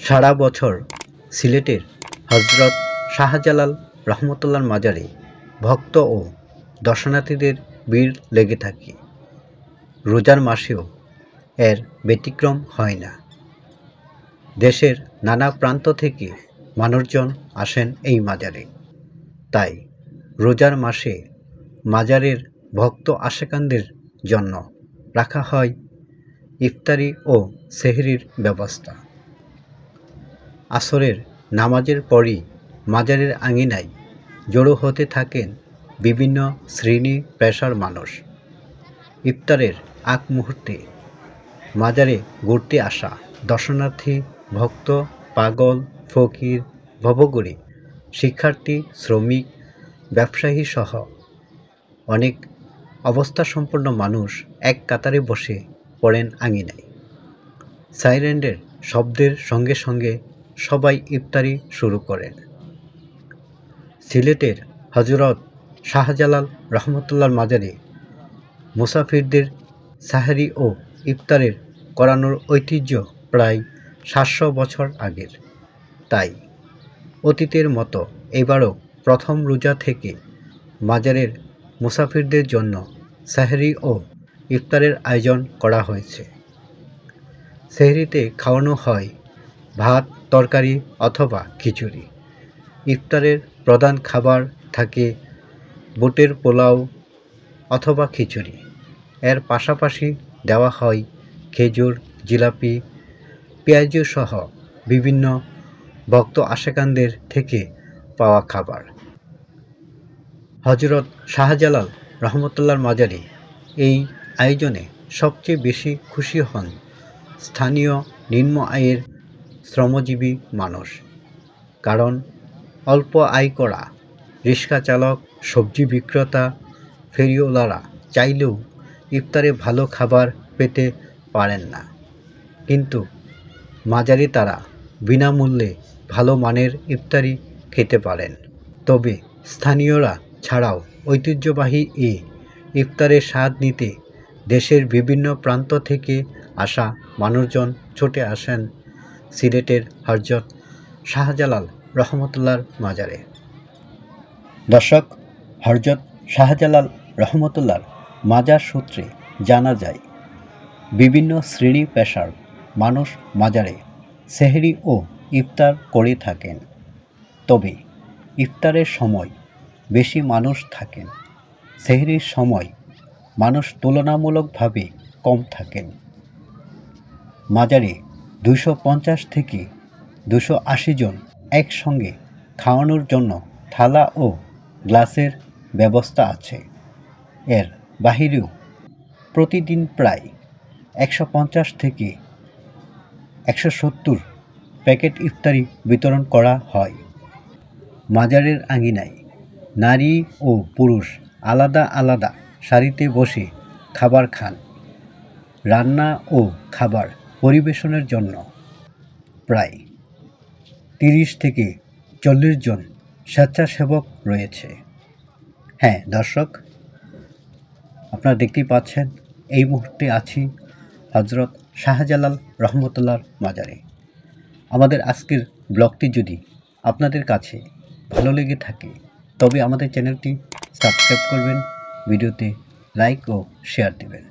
সারা বছর সিলেটের হজরত শাহজালাল রহমতুল্লাহর মাজারে ভক্ত ও দর্শনার্থীদের ভিড় লেগে থাকে। রোজার মাসেও এর ব্যতিক্রম হয় না। দেশের নানা প্রান্ত থেকে মানুষজন আসেন এই মাজারে। তাই রোজার মাসে মাজারের ভক্ত আশেকানদের জন্য রাখা হয় ইফতারি ও সেহরির ব্যবস্থা। আসরের নামাজের পরই মাজারের আঙিনায় জড়ো হতে থাকেন বিভিন্ন শ্রেণী পেশার মানুষ। ইফতারের আগ মুহূর্তে মাজারে ঘুরতে আসা দর্শনার্থী, ভক্ত, পাগল, ফকির, ভবঘুরে, শিক্ষার্থী, শ্রমিক, ব্যবসায়ী সহ অনেক অবস্থাসম্পন্ন মানুষ এক কাতারে বসে পড়েন আঙিনায়। সাইরেনের শব্দের সঙ্গে সঙ্গে সবাই ইফতারি শুরু করেন। সিলেটের হজরত শাহজালাল রহমতুল্লাহর মাজারে মুসাফিরদের সাহরি ও ইফতারের করানোর ঐতিহ্য প্রায় 700 বছর আগের। তাই অতীতের মতো এবারও প্রথম রোজা থেকে মাজারের মুসাফিরদের জন্য সাহরি ও ইফতারের আয়োজন করা হয়েছে। সেহরিতে খাওয়ানো হয় ভাত, তরকারি অথবা খিচুড়ি। ইফতারের প্রধান খাবার থাকে বুটের পোলাও অথবা খিচুড়ি। এর পাশাপাশি দেওয়া হয় খেজুর, জিলাপি, পেঁয়াজু সহ বিভিন্ন ভক্ত আশেকানদের থেকে পাওয়া খাবার। হজরত শাহজালাল রহমতুল্লাহর মাজারে এই আয়োজনে সবচেয়ে বেশি খুশি হন স্থানীয় নিম্ন আয়ের শ্রমজীবী মানুষ। কারণ অল্প আয় করা রিক্সা চালক, সবজি বিক্রেতা, ফেরিওয়ালারা চাইলেও ইফতারে ভালো খাবার পেতে পারেন না। কিন্তু মাজারে তারা বিনামূল্যে ভালো মানের ইফতারি খেতে পারেন। তবে স্থানীয়রা ছাড়াও ঐতিহ্যবাহী এই ইফতারের স্বাদ নিতে দেশের বিভিন্ন প্রান্ত থেকে আসা মানুষজন ছুটে আসেন সিলেটের হজরত শাহজালাল রহমতুল্লাহর মাজারে। দর্শক, হজরত শাহজালাল রহমতুল্লাহর মাজার সূত্রে জানা যায়, বিভিন্ন শ্রেণী পেশার মানুষ মাজারে সেহরি ও ইফতার করে থাকেন। তবে ইফতারের সময় বেশি মানুষ থাকেন, সেহরির সময় মানুষ তুলনামূলকভাবে কম থাকেন। মাজারে 250 থেকে 280 জন একসঙ্গে খাওয়ানোর জন্য থালা ও গ্লাসের ব্যবস্থা আছে। এর বাহিরেও প্রতিদিন প্রায় 150 থেকে 170 প্যাকেট ইফতারি বিতরণ করা হয়। মাজারের আঙিনায় নারী ও পুরুষ আলাদা আলাদা সারিতে বসে খাবার খান। রান্না ও খাবার পরিবেশনের জন্য প্রায় 30 থেকে 40 জন স্বেচ্ছাসেবক রয়েছে। হ্যাঁ দর্শক, আপনারা দেখতেই পাচ্ছেন এই মুহূর্তে আছি হজরত শাহজালাল রহমতুল্লাহর মাজারে। আমাদের আজকের ব্লগটি যদি আপনাদের কাছে ভালো লেগে থাকে তবে আমাদের চ্যানেলটি সাবস্ক্রাইব করবেন, ভিডিওতে লাইক ও শেয়ার দেবেন।